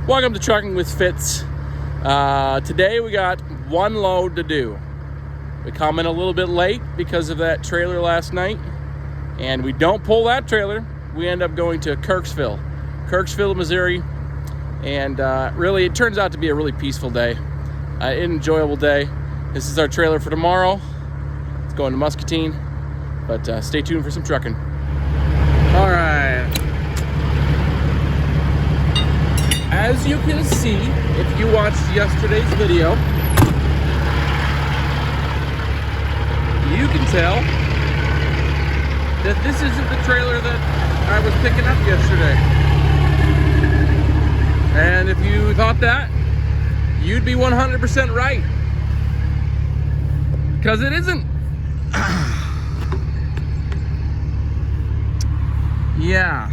Welcome to Trucking with Fitz. Today we got one load to do. We come in a little bit late because of that trailer last night, and we don't pull that trailer. We end up going to Kirksville, Missouri, and really it turns out to be a really peaceful day, an enjoyable day. This is our trailer for tomorrow. It's going to Muscatine, but stay tuned for some trucking. All right. As you can see, if you watched yesterday's video, you can tell that this isn't the trailer that I was picking up yesterday. And if you thought that, you'd be 100% right. Because it isn't. Yeah.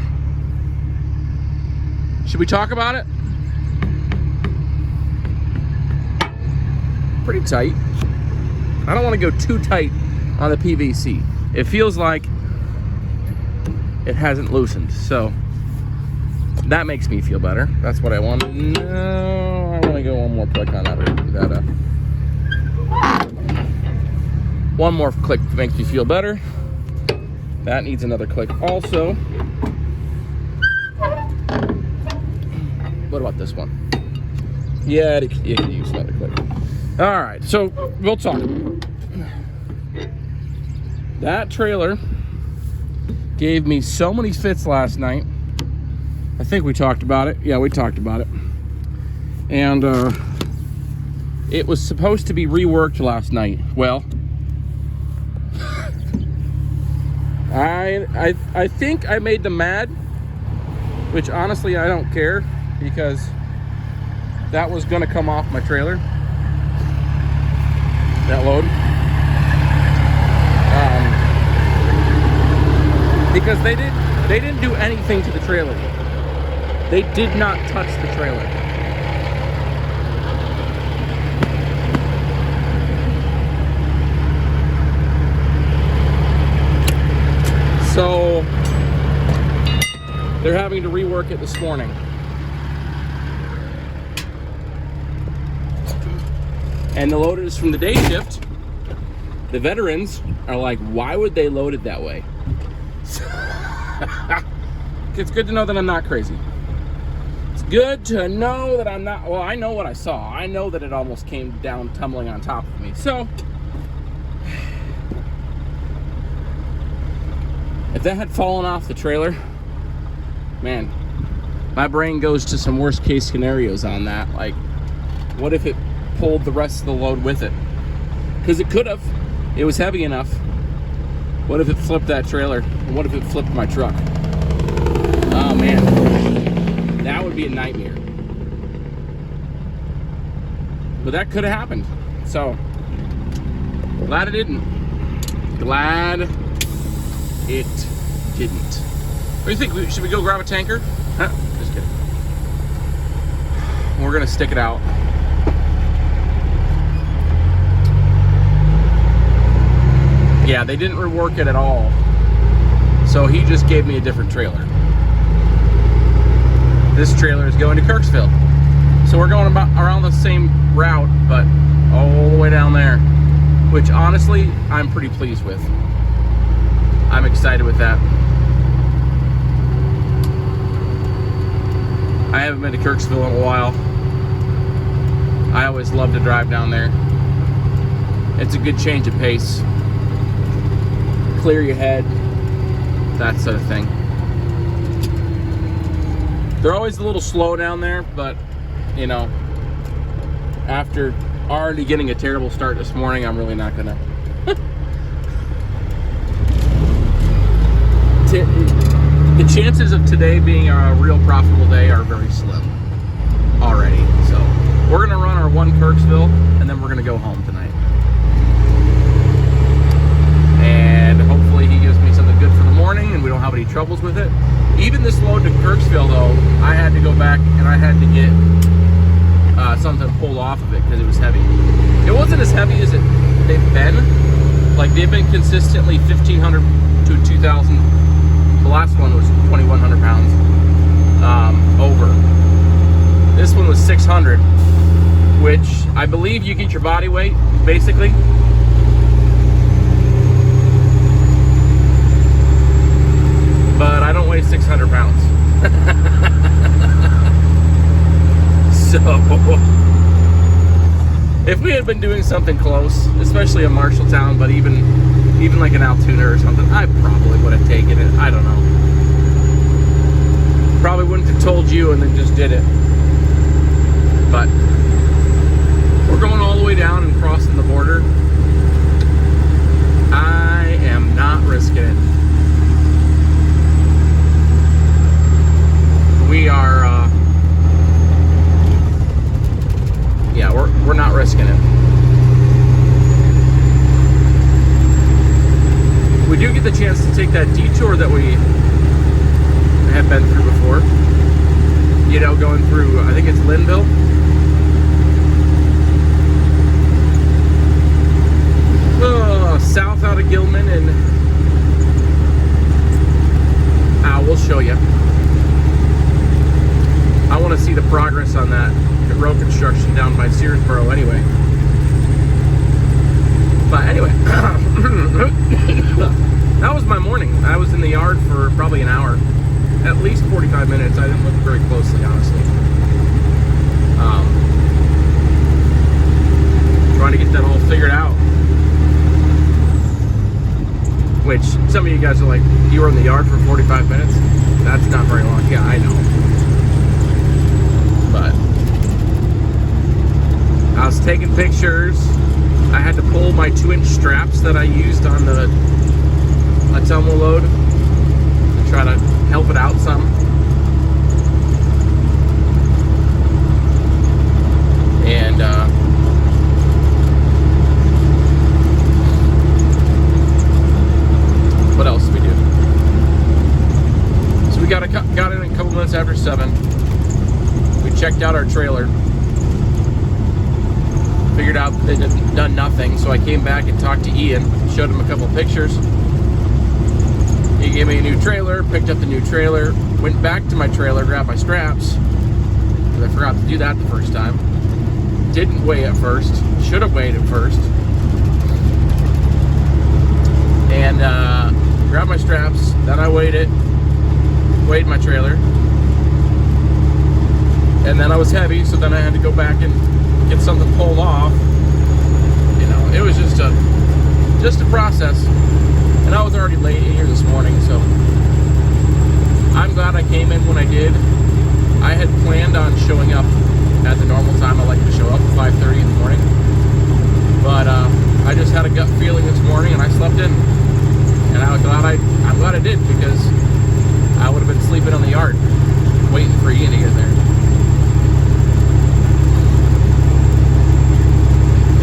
Should we talk about it? Pretty tight. I don't want to go too tight on the PVC. It feels like it hasn't loosened, so that makes me feel better. That's what I want. No, I want to go one more click on that. One more click makes me feel better. That needs another click also. What about this one? Yeah, it could use another click. All right, so we'll talk. That trailer gave me so many fits last night. I think we talked about it. Yeah, we talked about it. And it was supposed to be reworked last night. Well, I think I made them mad, which honestly I don't care, because that was gonna come off my trailer, that load. Because they didn't do anything to the trailer. They did not touch the trailer. So they're having to rework it this morning. And the loaders from the day shift, the veterans, are like, why would they load it that way? It's good to know that I'm not crazy. It's good to know that I'm not, well, I know what I saw. I know that it almost came down tumbling on top of me. So, if that had fallen off the trailer, man, my brain goes to some worst case scenarios on that. Like, what if it pulled the rest of the load with it? Because it could have. It was heavy enough. What if it flipped that trailer? And what if it flipped my truck? Oh man, that would be a nightmare. But that could have happened. So, glad it didn't. Glad it didn't. What do you think? Should we go grab a tanker? Huh? Just kidding. We're gonna stick it out. Yeah, they didn't rework it at all. So he just gave me a different trailer. This trailer is going to Kirksville. So we're going about around the same route, but all the way down there. Which honestly, I'm pretty pleased with. I'm excited with that. I haven't been to Kirksville in a while. I always love to drive down there. It's a good change of pace. Clear your head, that sort of thing. They're always a little slow down there, but you know, after already getting a terrible start this morning, I'm really not gonna. The chances of today being a real profitable day are very slim already. So we're gonna run our one Kirksville, and then we're gonna go home tonight. And hopefully he gives me something good for the morning and we don't have any troubles with it. Even this load to Kirksville though, I had to go back and I had to get something pulled off of it because it was heavy. It wasn't as heavy as they've been. Like they've been consistently 1,500 to 2,000. The last one was 2,100 pounds over. This I believe you get your body weight, basically. But I don't weigh 600 pounds. So, if we had been doing something close, especially in Marshalltown, but even like an Altoona or something, I probably would have taken it. I don't know. Probably wouldn't have told you and then just did it. But we're going all the way down and crossing the border. I am not risking it. We are, yeah, we're not risking it. We do get the chance to take that detour that we have been through before. You know, going through, I think it's Linville. South out of Gilman, and we'll show you. I want to see the progress on that road construction down by Searsboro anyway. But anyway, that was my morning. I was in the yard for probably an hour, at least 45 minutes. I didn't look very closely, honestly. Trying to get that all figured out. Which, some of you guys are like, you were in the yard for 45 minutes? That's not very long. Yeah, I know. But I was taking pictures. I had to pull my 2-inch straps that I used on the tumble load to try to help it out some. And what else did we do? So we got in a couple minutes after 7. We checked out our trailer. Figured out they'd done nothing, so I came back and talked to Ian, showed him a couple pictures. He gave me a new trailer, picked up the new trailer, went back to my trailer, grabbed my straps, because I forgot to do that the first time. Didn't weigh it first, should have weighed it first. And grabbed my straps, then I weighed my trailer. And then I was heavy, so then I had to go back and get something pulled off. You know, it was just a process. And I was already late here this morning, so I'm glad I came in when I did. I had planned on showing up at the normal time. I like to show up at 5:30 in the morning. But I just had a gut feeling this morning and I slept in. And I'm glad I did, because I would have been sleeping on the yard waiting for Ian to get there.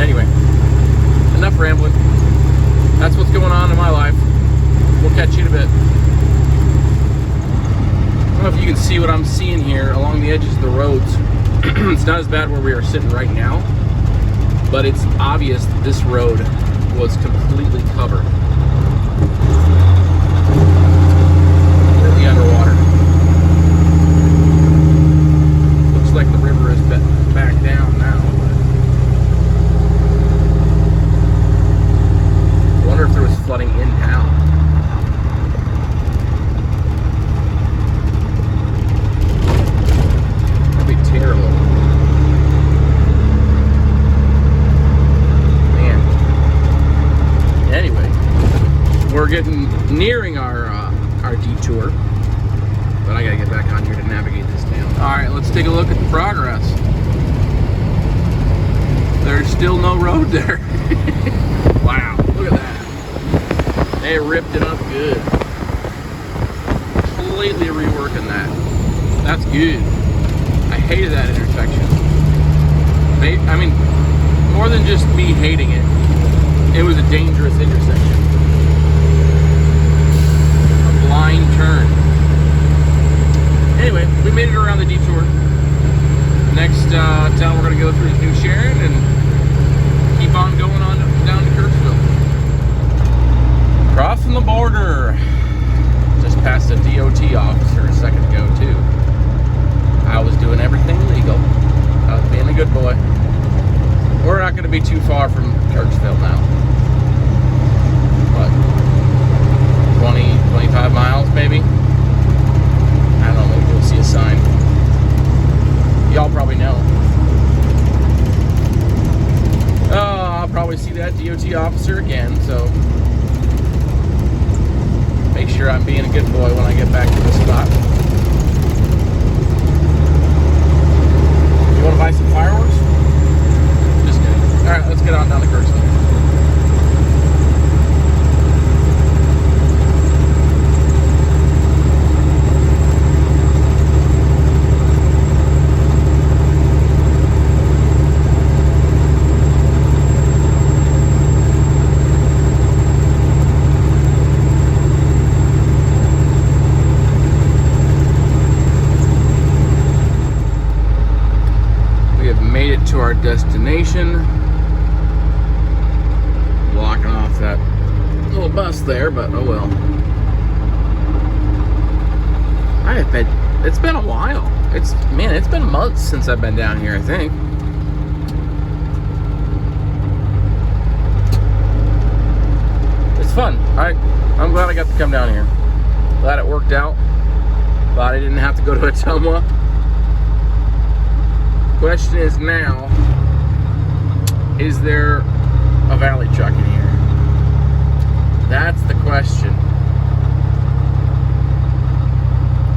Anyway, enough rambling. That's what's going on in my life. We'll catch you in a bit. I don't know if you can see what I'm seeing here along the edges of the roads. It's not as bad where we are sitting right now, but it's obvious that this road was completely covered. Completely underwater. Looks like the river is back down now. I wonder if there was flooding in town. That'd be terrible. Man. Anyway, we're nearing our detour, but I gotta get back on here to navigate this town. All right, let's take a look at the progress. There's still no road there. Wow, look at that. They ripped it up good. Completely reworking that. That's good. I hated that intersection. I mean, more than just me hating it, it was a dangerous intersection. A blind turn. Anyway, we made it around the detour. Next town we're going to go through is New Sharon and keep on going on down to Kirksville. Crossing the border. Just passed a DOT officer a second ago too. I was doing everything legal. I was being a good boy. too far from Kirksville now. What? 20, 25 miles maybe? I don't know, maybe we'll see a sign. Y'all probably know. I'll probably see that DOT officer again, so make sure I'm being a good boy when I get back to the spot. You want to buy some fireworks? Just kidding. Alright, let's get on down to Kirksville. To our destination. Blocking off that little bus there, but oh well. I bet it's been a while. It's been months since I've been down here, I think. It's fun. I'm glad I got to come down here. Glad it worked out. Glad I didn't have to go to Ottumwa. Question is now, is there a valley truck in here? That's the question.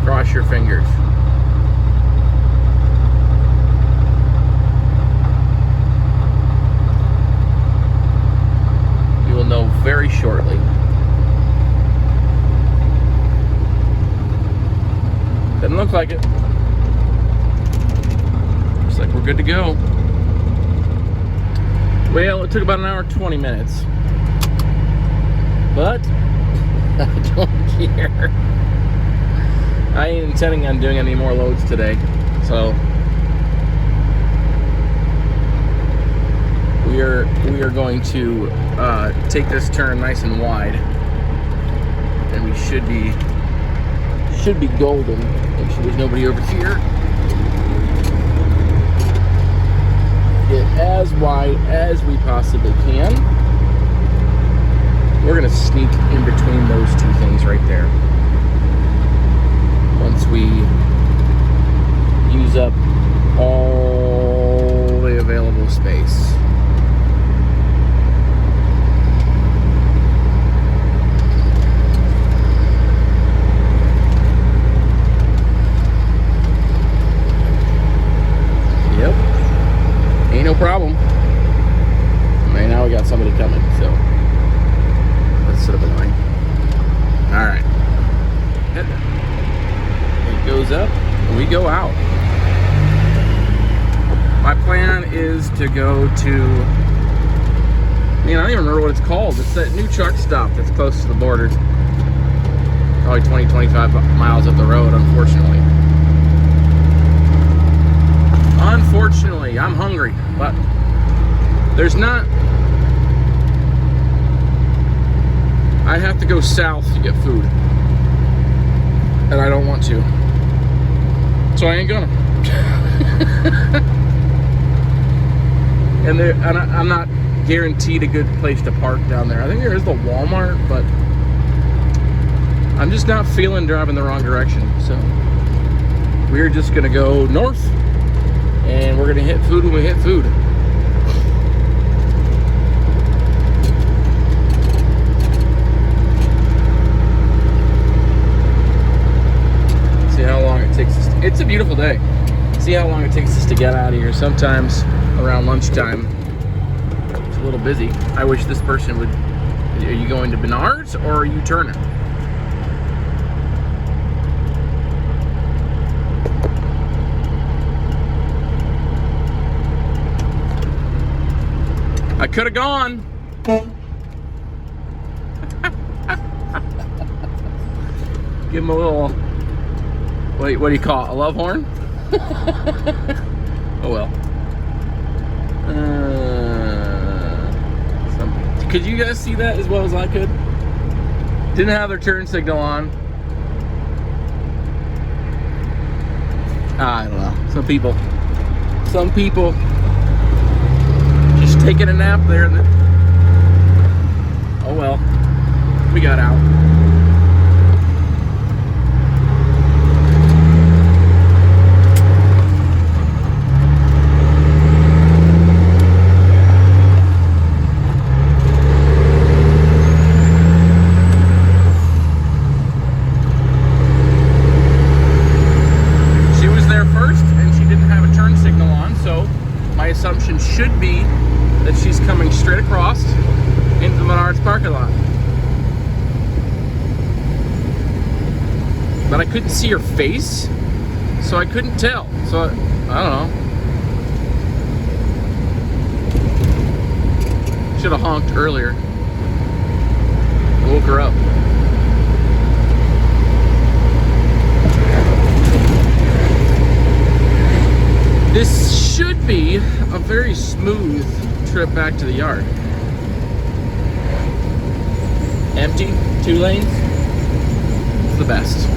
Cross your fingers. You will know very shortly. Doesn't look like it. Like we're good to go. Well, it took about an hour and 20 minutes, but I don't care. I ain't intending on doing any more loads today, so we are going to take this turn nice and wide, and we should be golden. Make sure there's nobody over here. Get as wide as we possibly can. We're gonna sneak in between those two things right there. Once we use up all the available space. No problem. Right now we got somebody coming, so that's sort of annoying. Alright. It goes up and we go out. My plan is to go to, I don't even remember what it's called. It's that new truck stop that's close to the border. Probably 20, 25 miles up the road, unfortunately. Unfortunately, I'm hungry, but there's not. I have to go south to get food, and I don't want to, so I ain't gonna. and I'm not guaranteed a good place to park down there. I think there is the Walmart, but I'm just not feeling driving the wrong direction, so we're just gonna go north. And we're gonna hit food when we hit food. See how long it takes us. It's a beautiful day. See how long it takes us to get out of here. Sometimes around lunchtime, it's a little busy. I wish this person would. Are you going to Menards or are you turning? I could have gone. Give him a little, what do you call it? A love horn? Oh well. Could you guys see that as well as I could? Didn't have their turn signal on. I don't know. Some people just taking a nap there. Oh well, we got out. She was there first, and she didn't have a turn signal on, so my assumption should be that she's coming straight across into the Menards parking lot. But I couldn't see her face, so I couldn't tell. So I don't know. Should have honked earlier. Woke her up. This should be a very smooth trip back to the yard. Empty, 2 lanes. It's the best.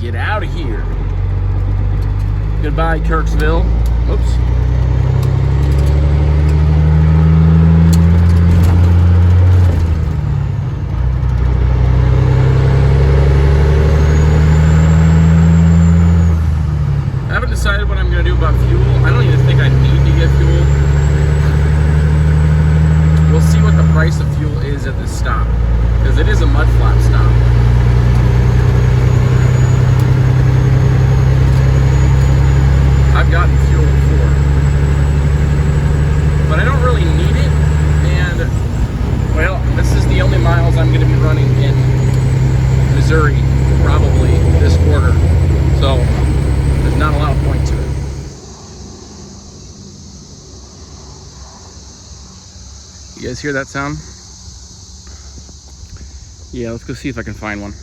Get out of here. Goodbye, Kirksville. Oops. I haven't decided what I'm going to do about fuel. I don't even think I need to get fuel. We'll see what the price of fuel is at this stop, because it is a mud flap stop. I've gotten fuel before, but I don't really need it, and well, this is the only miles I'm going to be running in Missouri probably this quarter, so there's not a lot of point to it. You guys hear that sound? Yeah, let's go see if I can find one.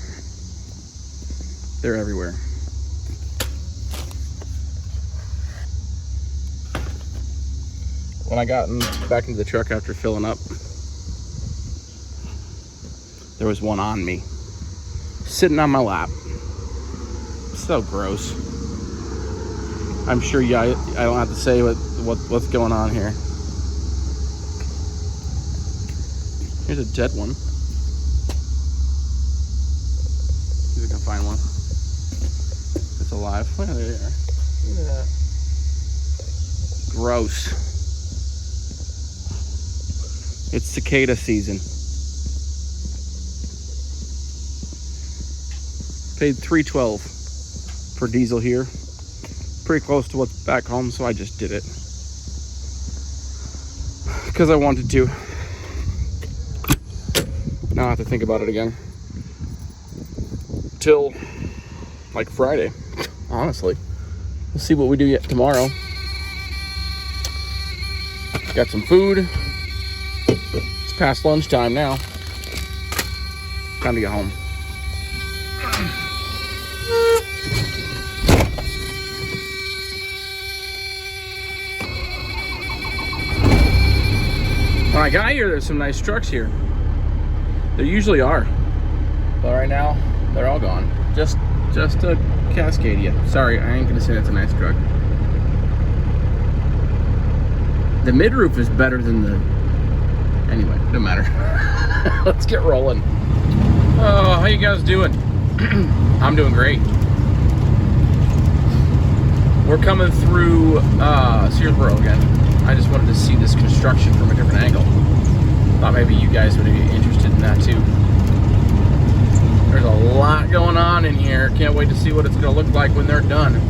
They're everywhere. When I got back into the truck after filling up, there was one on me, sitting on my lap. So gross. I'm sure I don't have to say what's going on here. Here's a dead one. See if we can find one. It's alive. Oh, there they are. Look at that. Gross. It's cicada season. Paid $3.12 for diesel here. Pretty close to what's back home, so I just did it. Because I wanted to. Now I have to think about it again. Till like Friday, honestly. We'll see what we do yet tomorrow. Got some food. It's past lunchtime now. Time to get home. When I got here, there's some nice trucks here. There usually are. But right now, they're all gone. Just a Cascadia. Sorry, I ain't gonna say that's a nice truck. The mid-roof is better than the... Anyway, don't matter. Let's get rolling. Oh, how you guys doing? I'm doing great. We're coming through Searsboro again. I just wanted to see this construction from a different angle. Thought maybe you guys would be interested in that too. There's a lot going on in here. Can't wait to see what it's going to look like when they're done.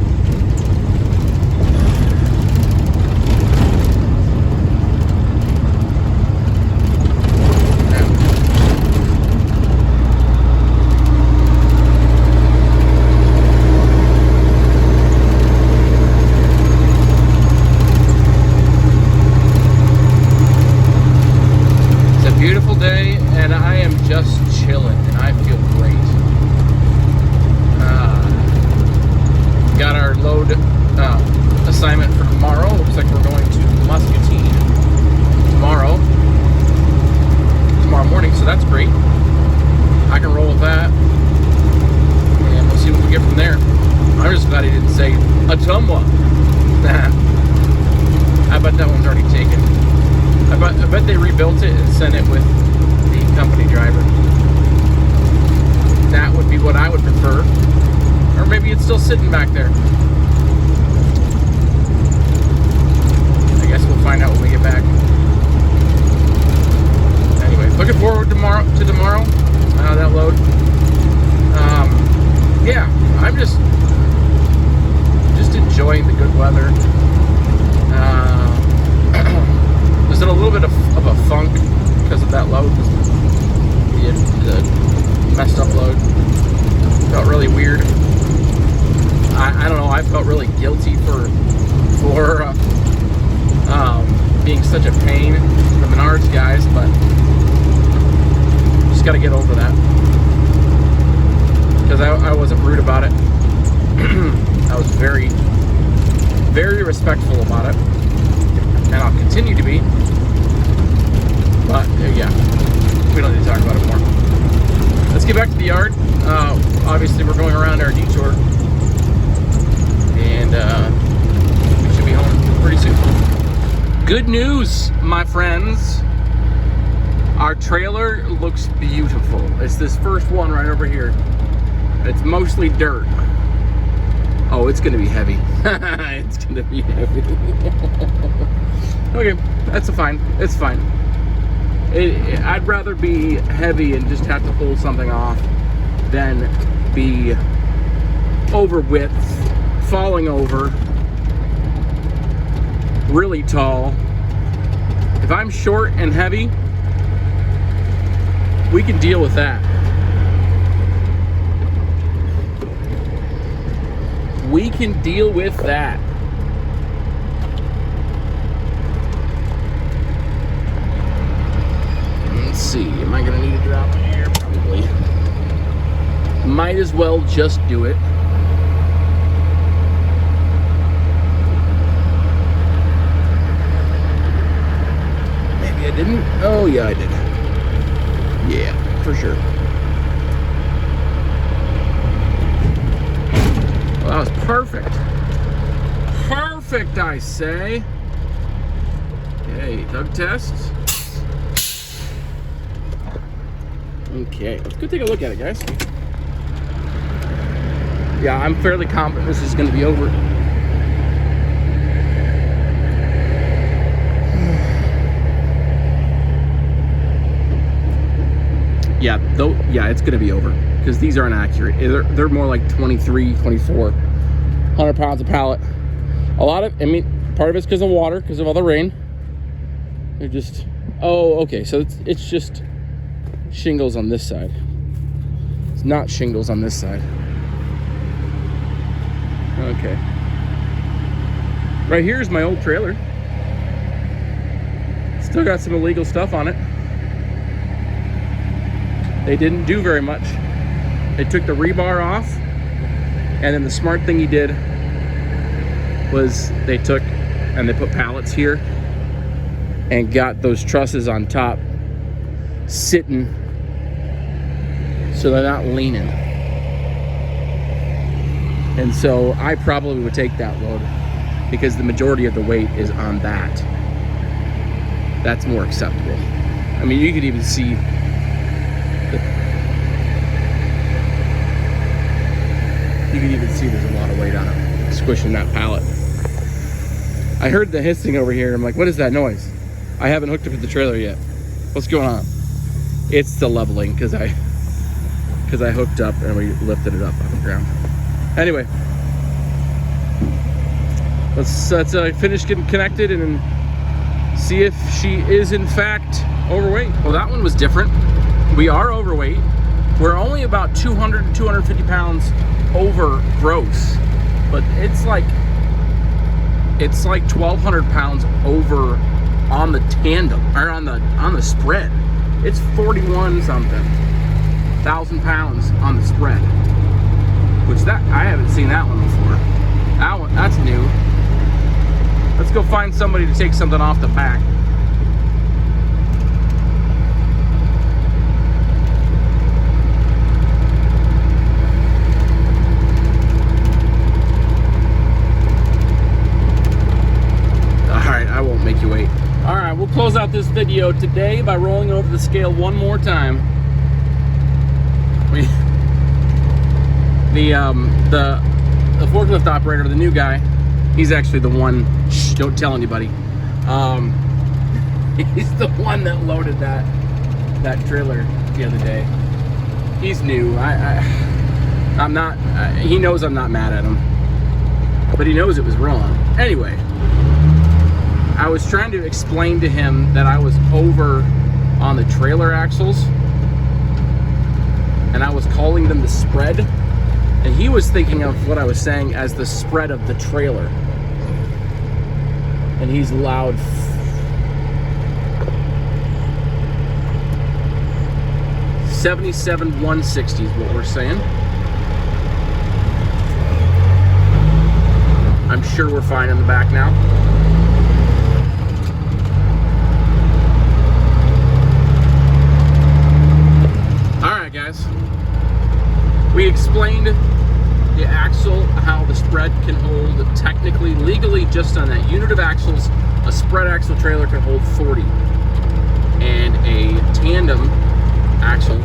Beautiful day, and I am just chilling, and I feel great. somewhat. I bet that one's already taken. I bet they rebuilt it and sent it with the company driver. That would be what I would prefer. Or maybe it's still sitting back there. I guess we'll find out when we get back. Anyway, looking forward to tomorrow. That load. Yeah, I'm just enjoying the good weather. Was in a little bit of a funk because of that load. The messed up load. Felt really weird. I don't know. I felt really guilty for being such a pain to the Menards guys, but just got to get over that. Because I wasn't rude about it. I was very, very respectful about it, and I'll continue to be. But yeah, we don't need to talk about it more. Let's get back to the yard. Obviously, we're going around our detour, and we should be home pretty soon. Good news, my friends. Our trailer looks beautiful. It's this first one right over here. It's mostly dirt. Oh, it's gonna be heavy. It's gonna be heavy. Okay, that's fine. It's fine. I'd rather be heavy and just have to pull something off than be over width, falling over, really tall. If I'm short and heavy, we can deal with that. We can deal with that. Let's see, am I gonna need to drop an air? Probably. Might as well just do it. Maybe I didn't. Oh yeah, I did. Yeah, for sure. Well, that was perfect. Perfect, I say. Okay, tug test. Okay, let's go take a look at it, guys. Yeah, I'm fairly confident this is going to be over. Yeah, it's going to be over because these aren't accurate. They're more like 23, 24, 100 pounds a pallet. A lot of, part of it's because of water, because of all the rain. They're just, oh, okay, so it's just shingles on this side. It's not shingles on this side. Okay. Right here is my old trailer. Still got some illegal stuff on it. They didn't do very much. They took the rebar off, and then the smart thing he did was they took and they put pallets here and got those trusses on top sitting so they're not leaning. And so I probably would take that load because the majority of the weight is on that. That's more acceptable. I mean, you could even see there's a lot of weight on it, squishing that pallet. I heard the hissing over here. I'm like, what is that noise? I haven't hooked up to the trailer yet. What's going on? It's the leveling because I hooked up and we lifted it up off the ground. Anyway, let's finish getting connected and see if she is in fact overweight. Well, that one was different. We are overweight. We're only about 200 to 250 pounds over gross, but it's like 1,200 pounds over on the tandem or on the spread. It's 41 something thousand pounds on the spread, which I haven't seen that one before. That's new. Let's go find somebody to take something off the back. this video today by rolling over the scale one more time. The forklift operator, the new guy, he's actually the one, shh, don't tell anybody. He's the one that loaded that trailer the other day. He's new. I'm not, he knows I'm not mad at him, but he knows it was wrong. Anyway, I was trying to explain to him that I was over on the trailer axles and I was calling them the spread, and he was thinking of what I was saying as the spread of the trailer. And he's loud. 77 160 is what we're saying. I'm sure we're fine in the back now. Alright guys, we explained the axle, how the spread can hold, technically, legally, just on that unit of axles, a spread axle trailer can hold 40. And a tandem axle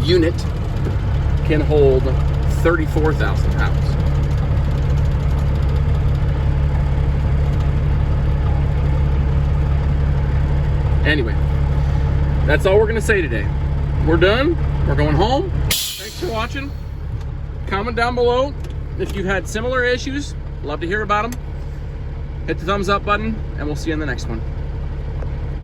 unit can hold 34,000 pounds. Anyway, that's all we're gonna say today. We're done. We're going home. Thanks for watching. Comment down below if you've had similar issues. Love to hear about them. Hit the thumbs up button, and we'll see you in the next one.